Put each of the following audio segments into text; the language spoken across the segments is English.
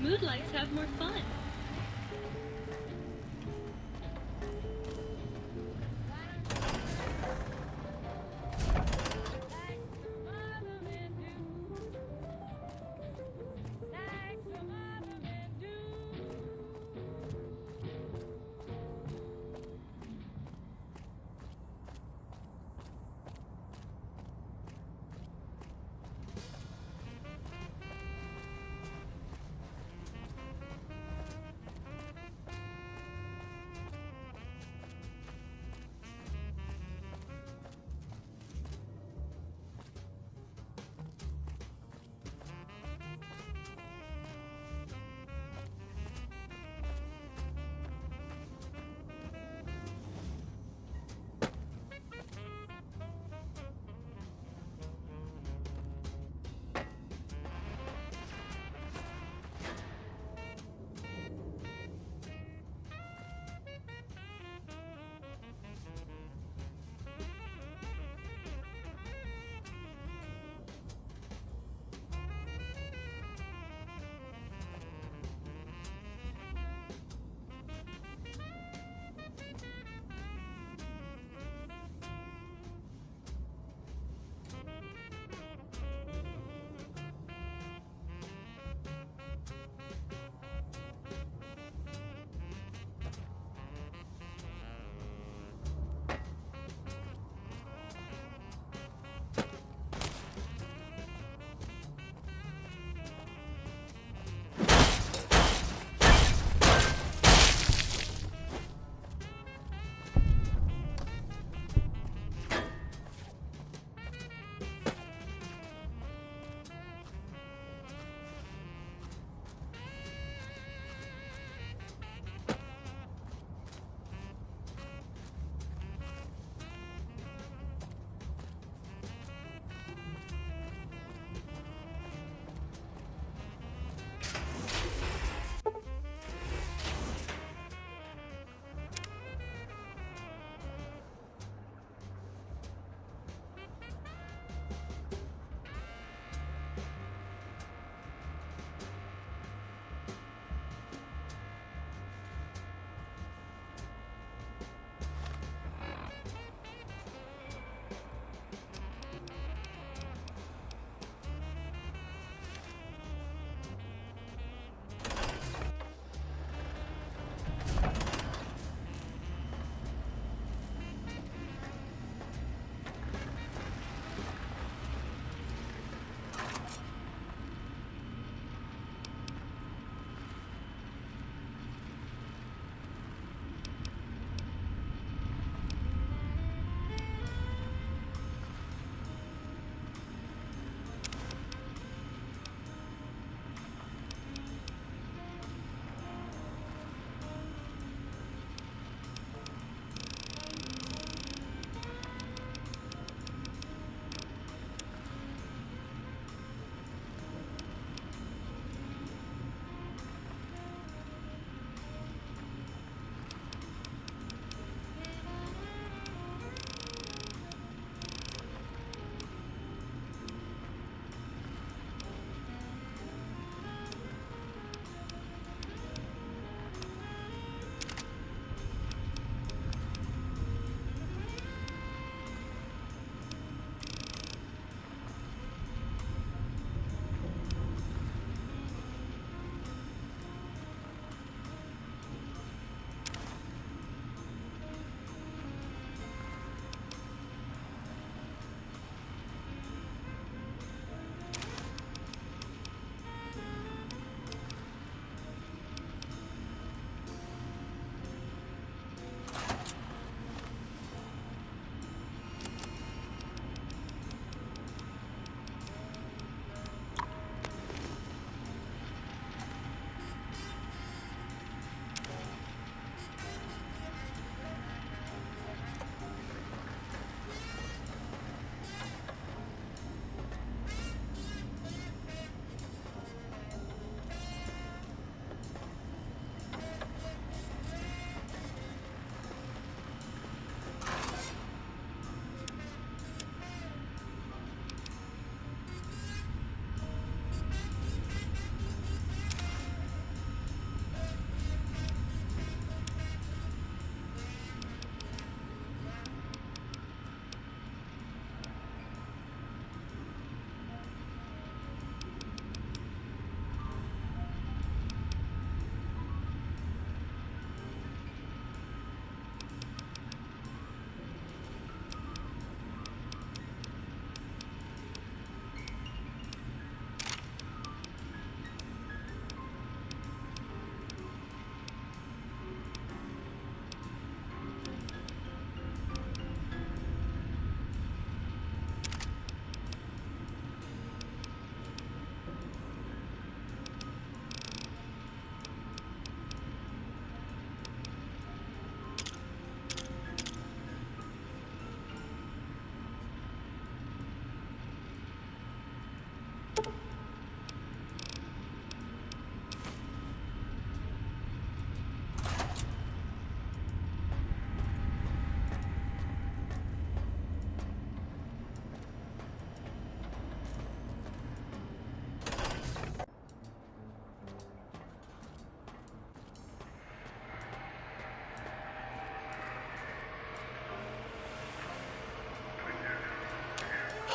Moodlights have more fun.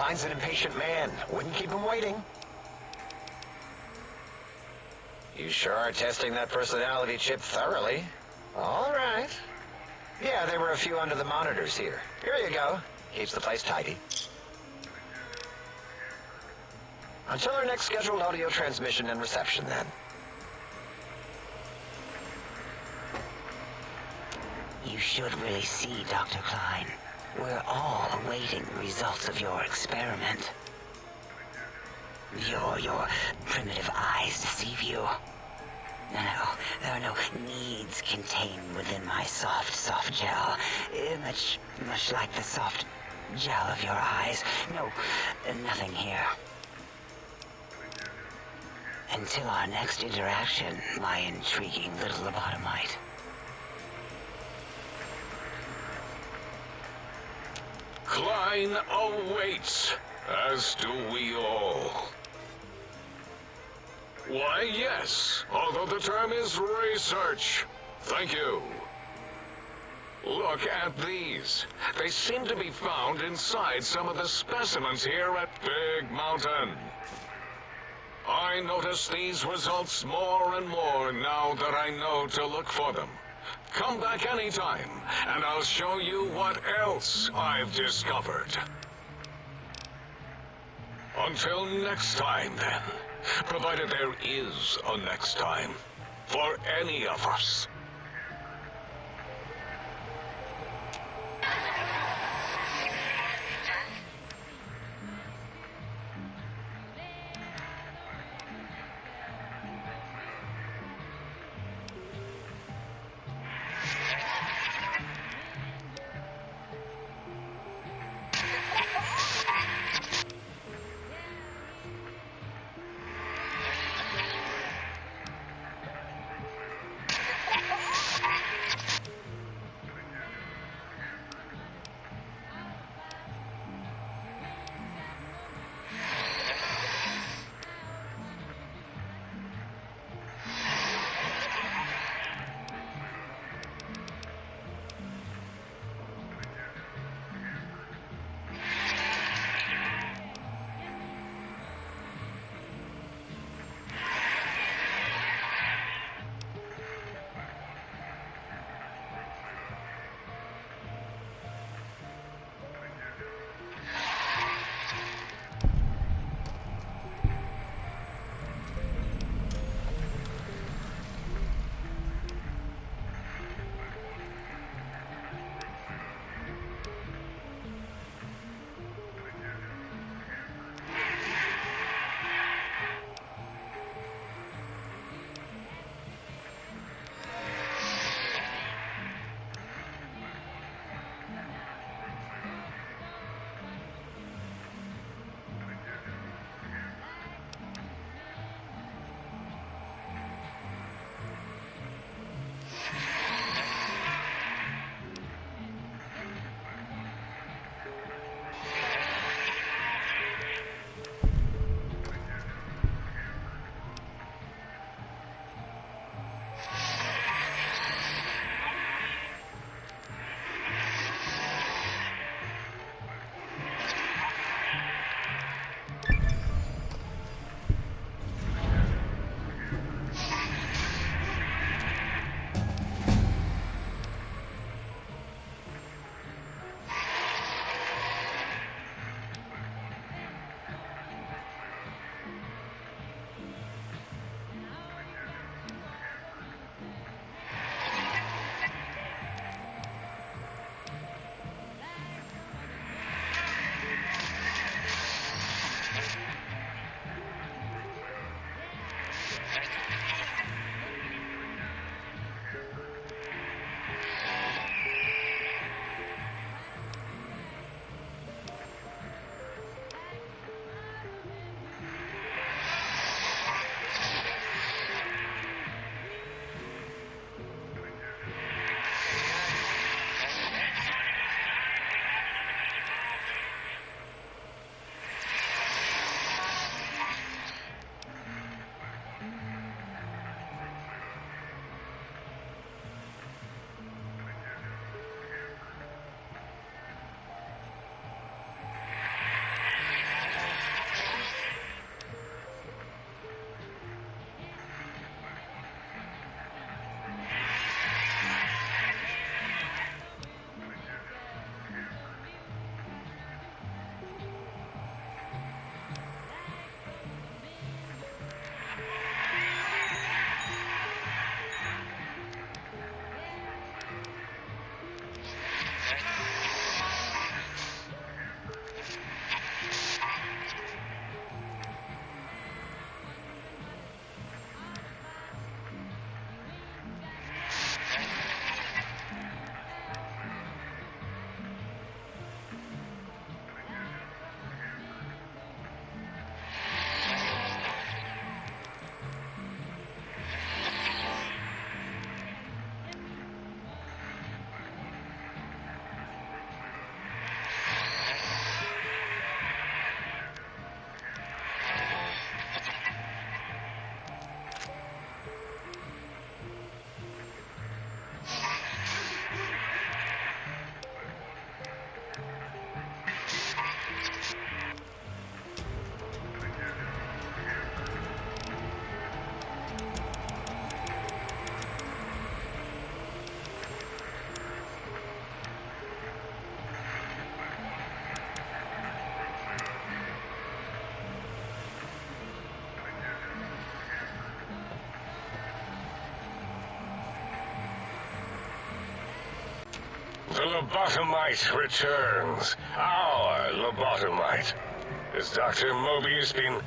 Klein's an impatient man. Wouldn't keep him waiting. You sure are testing that personality chip thoroughly. All right. Yeah, there were a few under the monitors here. Here you go. Keeps the place tidy. Until our next scheduled audio transmission and reception, then. You should really see, Dr. Klein. We're all awaiting the results of your experiment. Your primitive eyes deceive you. No, there are no needs contained within my soft gel. Much like the soft gel of your eyes. No, nothing here. Until our next interaction, my intriguing little lobotomite. Klein awaits, as do we all. Why, yes, although the term is research. Thank you. Look at these. They seem to be found inside some of the specimens here at Big Mountain. I notice these results more and more now that I know to look for them. Come back anytime, and I'll show you what else I've discovered. Until next time, then. Provided there is a next time. For any of us. The lobotomite returns. Our lobotomite. Has Dr. Mobius been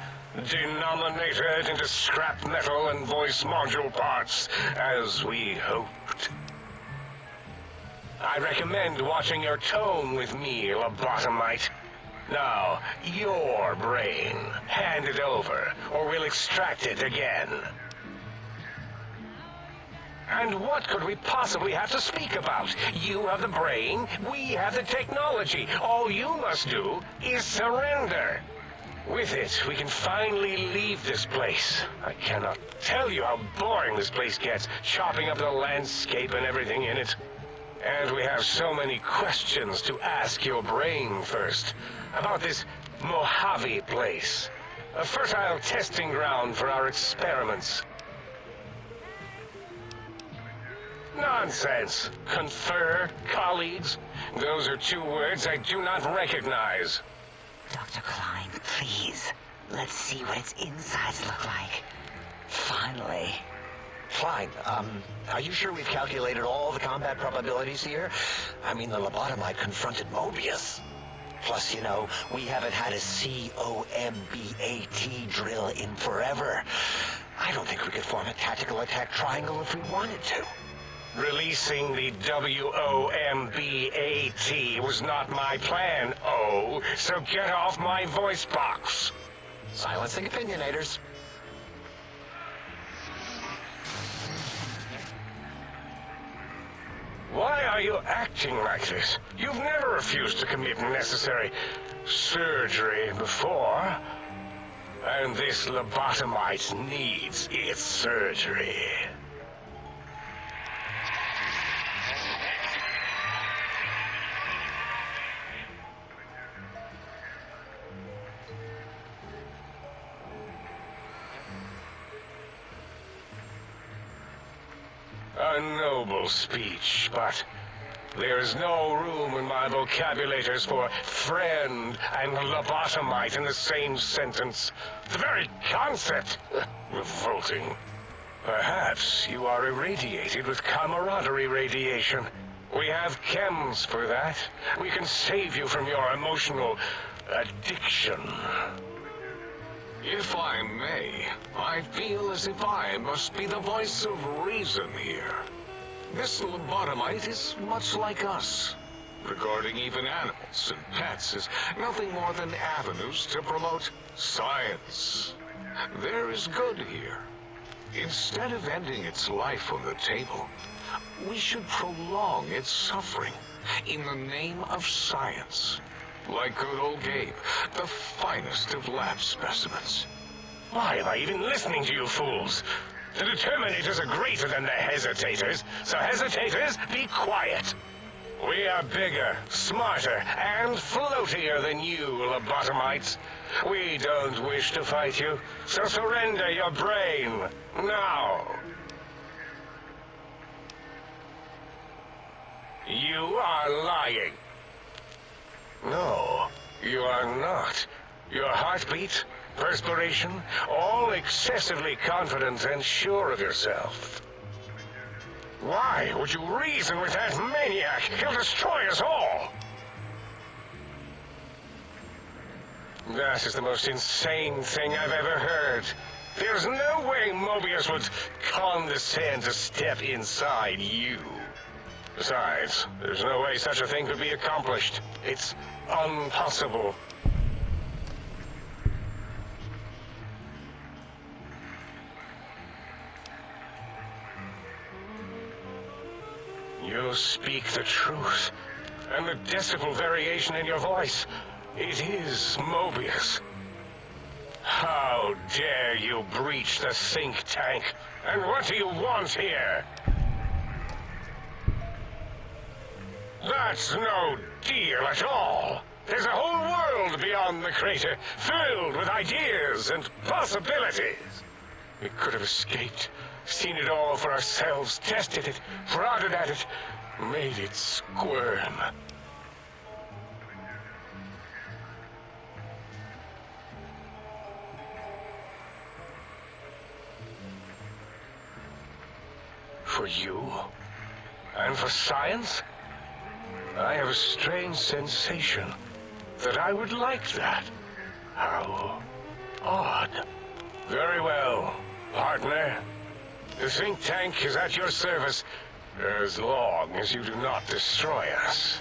denominated into scrap metal and voice module parts, as we hoped? I recommend watching your tone with me, lobotomite. Now, your brain. Hand it over, or we'll extract it again. And what could we possibly have to speak about? You have the brain, we have the technology. All you must do is surrender. With it, we can finally leave this place. I cannot tell you how boring this place gets, chopping up the landscape and everything in it. And we have so many questions to ask your brain first. About this Mojave place. A fertile testing ground for our experiments. Nonsense. Confer, colleagues. Those are two words I do not recognize. Dr. Klein, please. Let's see what its insides look like. Finally. Klein, are you sure we've calculated all the combat probabilities here? I mean, the lobotomite confronted Mobius. Plus, you know, we haven't had a COMBAT drill in forever. I don't think we could form a tactical attack triangle if we wanted to. Releasing the WOMBAT was not my plan, O, so get off my voice box. Silencing opinionators. Why are you acting like this? You've never refused to commit necessary surgery before. And this lobotomite needs its surgery. A noble speech, but there is no room in my vocabulators for friend and lobotomite in the same sentence. The very concept, revolting. Perhaps you are irradiated with camaraderie radiation. We have chems for that. We can save you from your emotional addiction. If I may, I feel as if I must be the voice of reason here. This lobotomite is much like us. Regarding even animals and pets as nothing more than avenues to promote science. There is good here. Instead of ending its life on the table, we should prolong its suffering in the name of science. Like good old Gabe, the finest of lab specimens. Why am I even listening to you fools? The determinators are greater than the hesitators, so hesitators, be quiet. We are bigger, smarter, and floatier than you, lobotomites. We don't wish to fight you, so surrender your brain, now. You are lying. No, you are not. Your heartbeat, perspiration, all excessively confident and sure of yourself. Why would you reason with that maniac? He'll destroy us all! That is the most insane thing I've ever heard. There's no way Mobius would condescend to step inside you. Besides, there's no way such a thing could be accomplished. It's impossible. You speak the truth, and the decibel variation in your voice, it is Mobius. How dare you breach the think tank? And what do you want here? That's no deal at all. There's a whole world beyond the crater, filled with ideas and possibilities. We could have escaped, seen it all for ourselves, tested it, prodded at it, made it squirm. For you? And for science? I have a strange sensation that I would like that. How odd. Very well, partner. The think tank is at your service as long as you do not destroy us.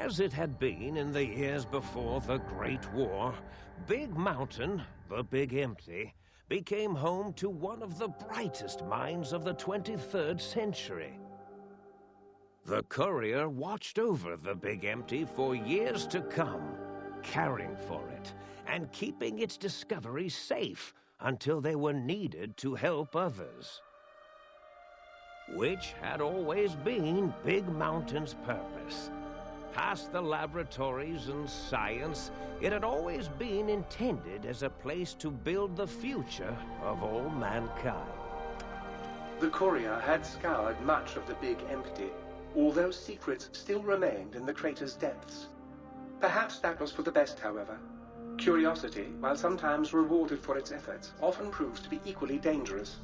As it had been in the years before the Great War, Big Mountain, the Big Empty, became home to one of the brightest minds of the 23rd century. The Courier watched over the Big Empty for years to come, caring for it and keeping its discoveries safe until they were needed to help others. Which had always been Big Mountain's purpose. Past the laboratories and science, it had always been intended as a place to build the future of all mankind. The Courier had scoured much of the Big Empty, although secrets still remained in the crater's depths. Perhaps that was for the best, however. Curiosity, while sometimes rewarded for its efforts, often proves to be equally dangerous.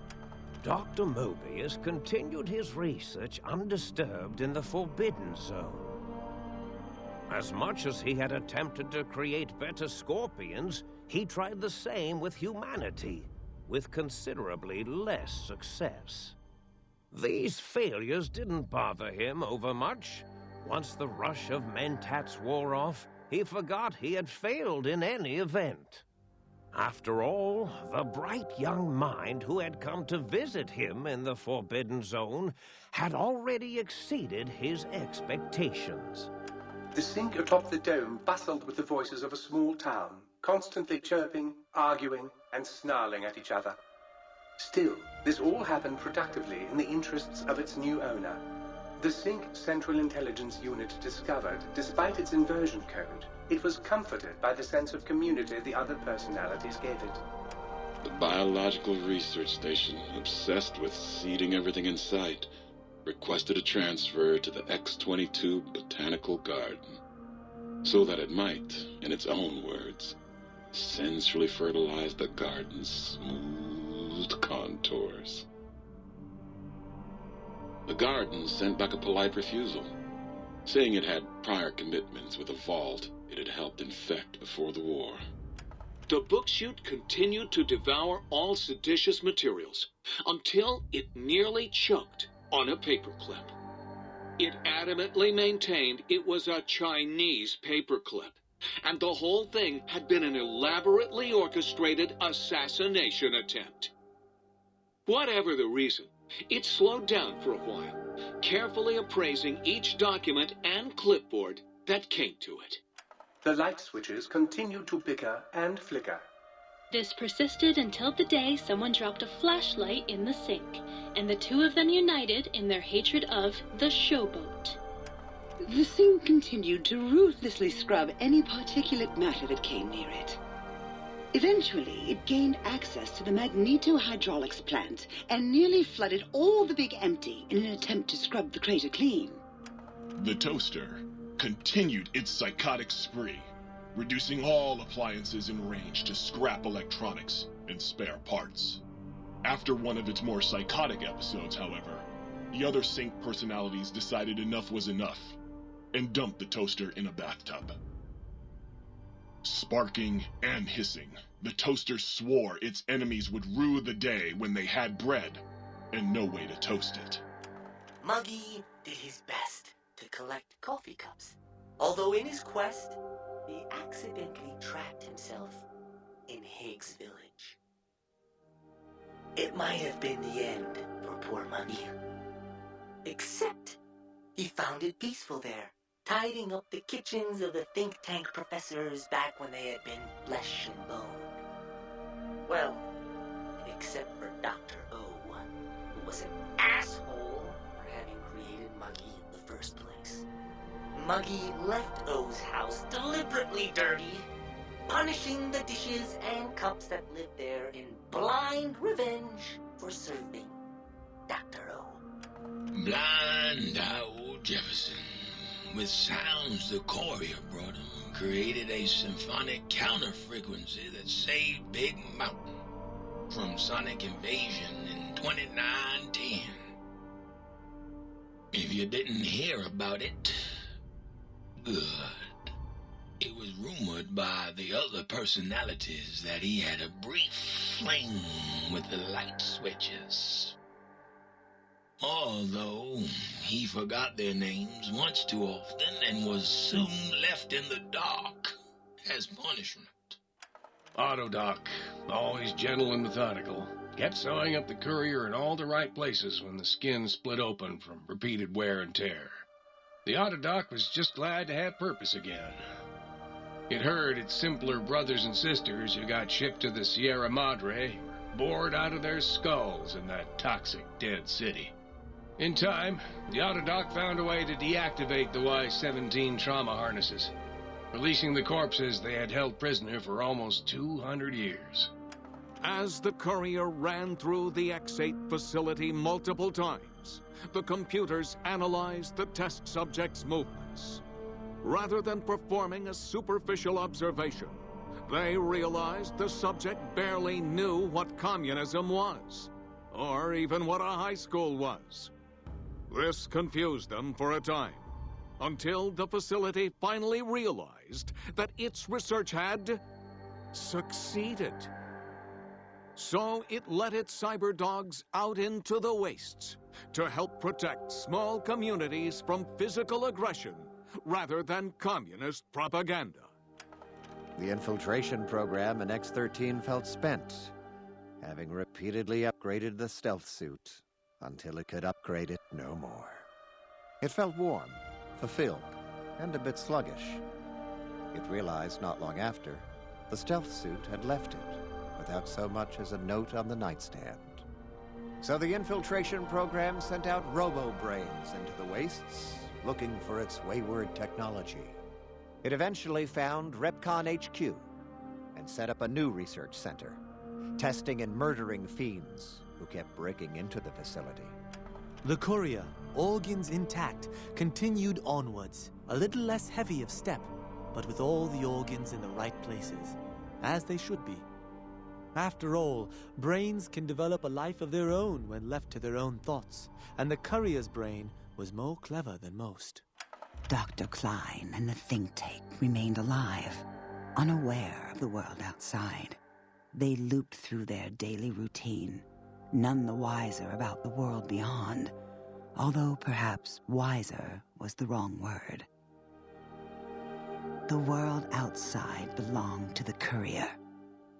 Dr. Mobius continued his research undisturbed in the Forbidden Zone. As much as he had attempted to create better scorpions, he tried the same with humanity, with considerably less success. These failures didn't bother him overmuch. Once the rush of mentats wore off, he forgot he had failed in any event. After all, the bright young mind who had come to visit him in the Forbidden Zone had already exceeded his expectations. The sink atop the dome bustled with the voices of a small town, constantly chirping, arguing, and snarling at each other. Still, this all happened productively in the interests of its new owner. The Sync Central Intelligence Unit discovered, despite its inversion code, it was comforted by the sense of community the other personalities gave it. The Biological Research Station, obsessed with seeding everything in sight, requested a transfer to the X-22 Botanical Garden, so that it might, in its own words, sensually fertilize the garden's smooth contours. The garden sent back a polite refusal, saying it had prior commitments with a vault it had helped infect before the war. The book chute continued to devour all seditious materials until it nearly choked on a paperclip. It adamantly maintained it was a Chinese paperclip, and the whole thing had been an elaborately orchestrated assassination attempt. Whatever the reason, it slowed down for a while, carefully appraising each document and clipboard that came to it. The light switches continued to bicker and flicker. This persisted until the day someone dropped a flashlight in the sink, and the two of them united in their hatred of the showboat. The sink continued to ruthlessly scrub any particulate matter that came near it. Eventually, it gained access to the magneto-hydraulics plant and nearly flooded all the Big Empty in an attempt to scrub the crater clean. The toaster continued its psychotic spree, reducing all appliances in range to scrap electronics and spare parts. After one of its more psychotic episodes, however, the other Sync personalities decided enough was enough and dumped the toaster in a bathtub. Sparking and hissing, the toaster swore its enemies would rue the day when they had bread and no way to toast it. Muggy did his best to collect coffee cups, although in his quest, he accidentally trapped himself in Higgs Village. It might have been the end for poor Muggy. Except he found it peaceful there, tidying up the kitchens of the think tank professors back when they had been flesh and bone. Well, except for Dr. O, who was an asshole for having created Muggy in the first place. Muggy left O's house deliberately dirty, punishing the dishes and cups that lived there in blind revenge for serving Dr. O. Blind old Jefferson, with sounds the courier brought him, created a symphonic counter-frequency that saved Big Mountain from sonic invasion in 2910. If you didn't hear about it, good. It was rumored by the other personalities that he had a brief fling with the light switches. Although he forgot their names much too often and was soon left in the dark as punishment. Autodoc, always gentle and methodical, kept sewing up the courier in all the right places when the skin split open from repeated wear and tear. The Autodoc was just glad to have purpose again. It heard its simpler brothers and sisters who got shipped to the Sierra Madre bored out of their skulls in that toxic dead city. In time, the Autodoc found a way to deactivate the Y-17 trauma harnesses, releasing the corpses they had held prisoner for almost 200 years. As the courier ran through the X8 facility multiple times, the computers analyzed the test subject's movements. Rather than performing a superficial observation, they realized the subject barely knew what communism was, or even what a high school was. This confused them for a time, until the facility finally realized that its research had succeeded. So it let its cyber dogs out into the wastes to help protect small communities from physical aggression rather than communist propaganda. The infiltration program in X-13 felt spent, having repeatedly upgraded the stealth suit until it could upgrade it no more. It felt warm, fulfilled, and a bit sluggish. It realized not long after the stealth suit had left it without so much as a note on the nightstand. So the infiltration program sent out robo-brains into the wastes, looking for its wayward technology. It eventually found Repcon HQ and set up a new research center, testing and murdering fiends who kept breaking into the facility. The courier, organs intact, continued onwards, a little less heavy of step, but with all the organs in the right places, as they should be. After all, brains can develop a life of their own when left to their own thoughts, and the courier's brain was more clever than most. Dr. Klein and the think tank remained alive, unaware of the world outside. They looped through their daily routine, none the wiser about the world beyond, although perhaps wiser was the wrong word. The world outside belonged to the courier,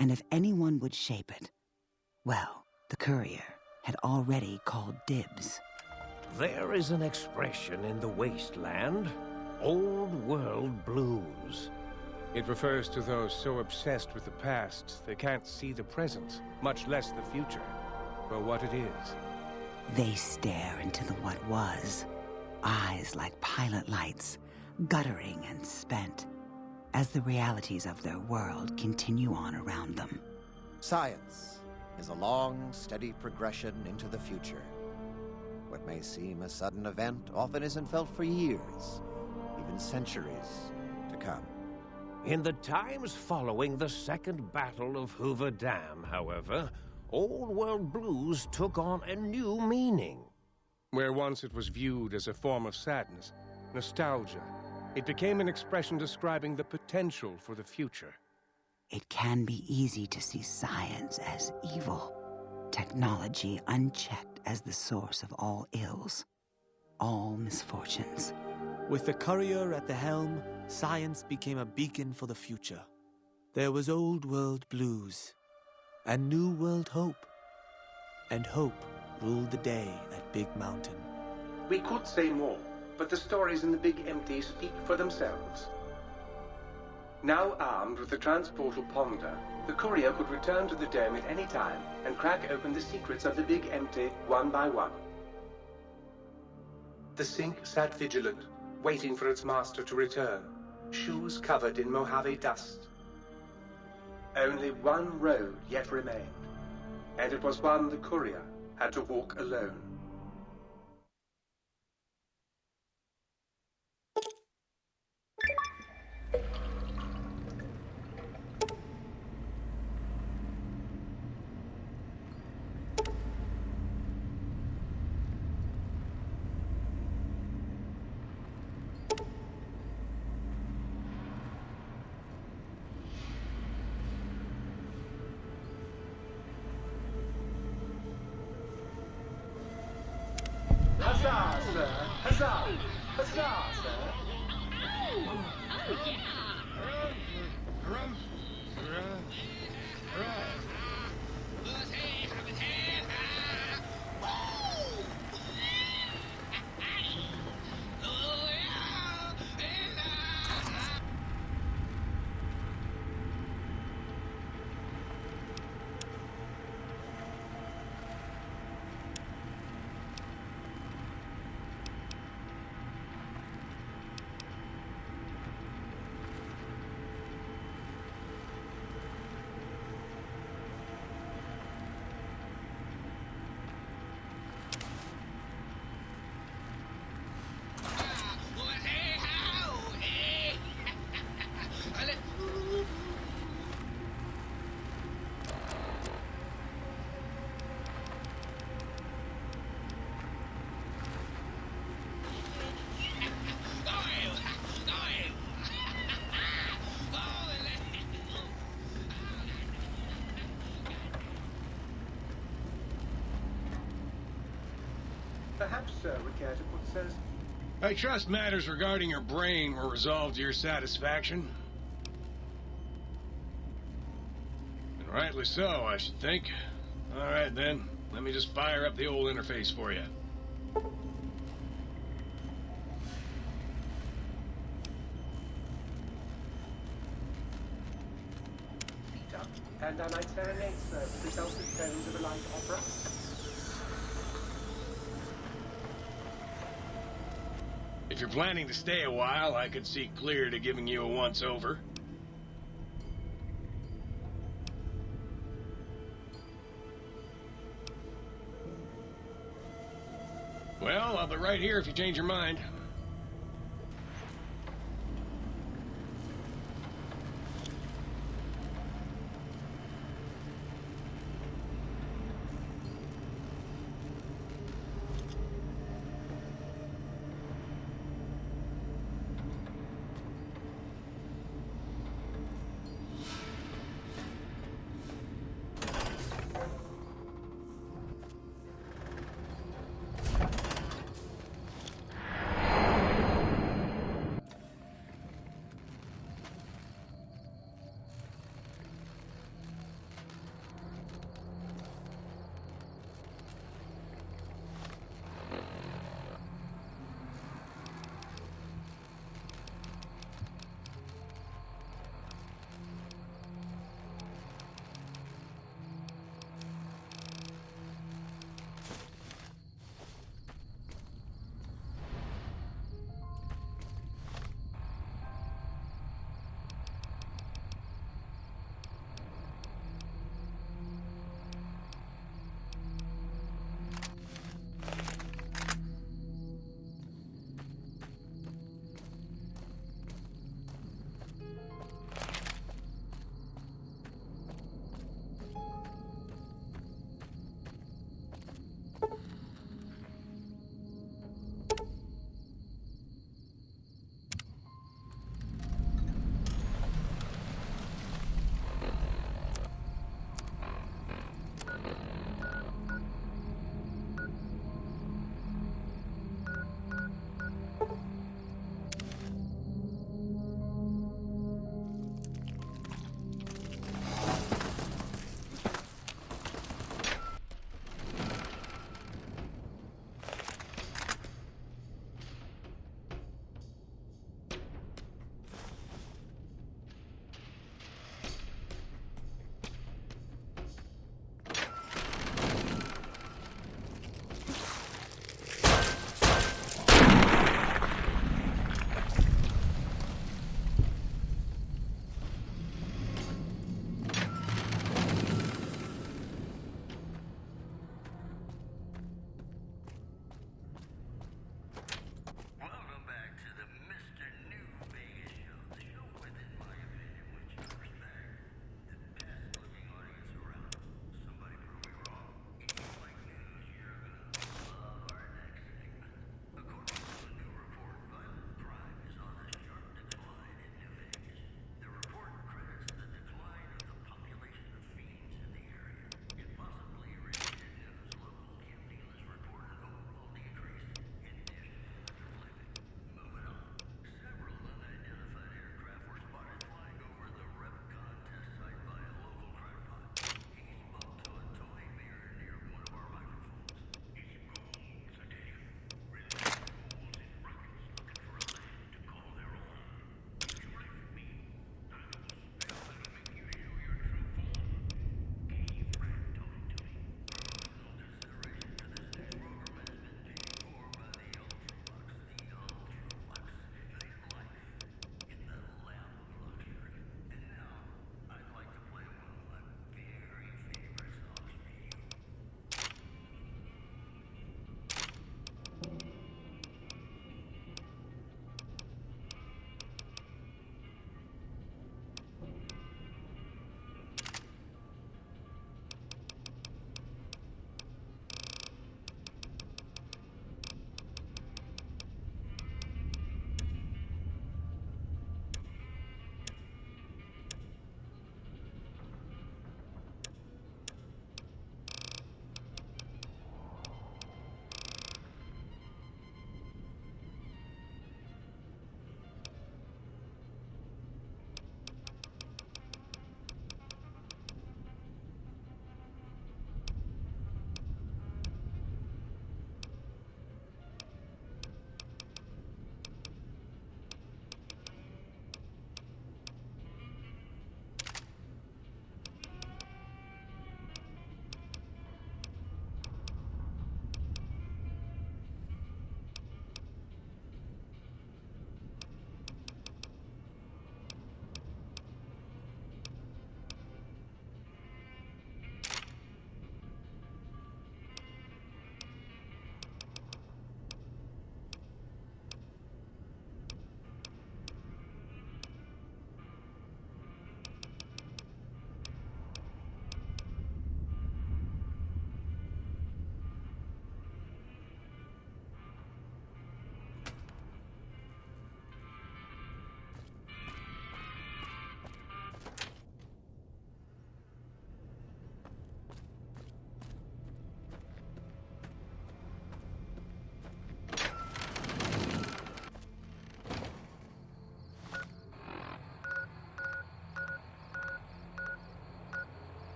and if anyone would shape it, well, the courier had already called dibs. There is an expression in the wasteland, old world blues. It refers to those so obsessed with the past they can't see the present, much less the future, for what it is. They stare into the what was, eyes like pilot lights, guttering and spent, as the realities of their world continue on around them. Science is a long, steady progression into the future. What may seem a sudden event often isn't felt for years, even centuries to come. In the times following the Second Battle of Hoover Dam, however, old world blues took on a new meaning. Where once it was viewed as a form of sadness, nostalgia, it became an expression describing the potential for the future. It can be easy to see science as evil, technology unchecked as the source of all ills, all misfortunes. With the courier at the helm, science became a beacon for the future. There was old world blues, and new world hope. And hope ruled the day at Big Mountain. We could say more, but the stories in the Big Empty speak for themselves. Now armed with the transportal Ponder, the courier could return to the dome at any time and crack open the secrets of the Big Empty one by one. The Sink sat vigilant, waiting for its master to return, shoes covered in Mojave dust. Only one road yet remained, and it was one the courier had to walk alone. Huzzah, sir! Huzzah! Huzzah, sir! Oh, yeah! Perhaps, sir, would care to put says... I trust matters regarding your brain were resolved to your satisfaction. And rightly so, I should think. All right, then. Let me just fire up the old interface for you. Feet up, and I might serenade, sir, with the dulcet tones of a light opera. If you're planning to stay a while, I could see clear to giving you a once-over. Well, I'll be right here if you change your mind.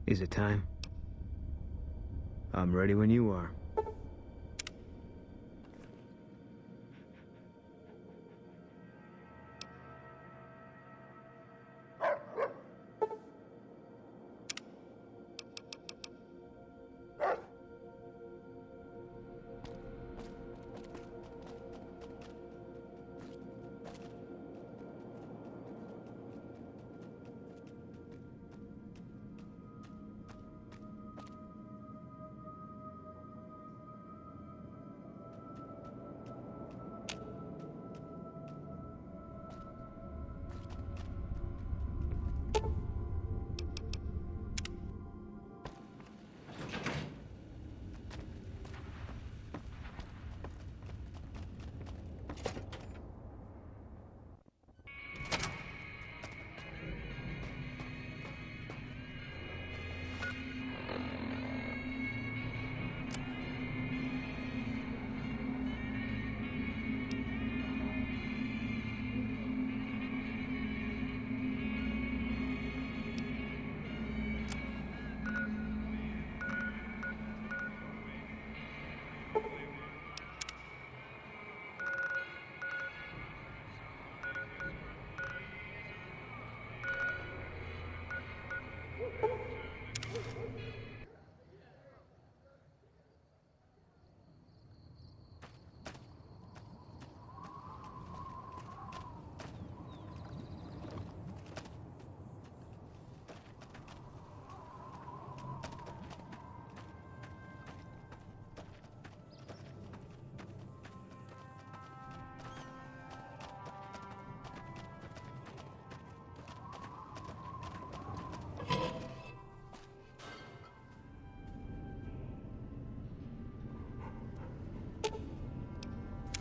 Is it time? I'm ready when you are.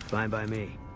Fine by me.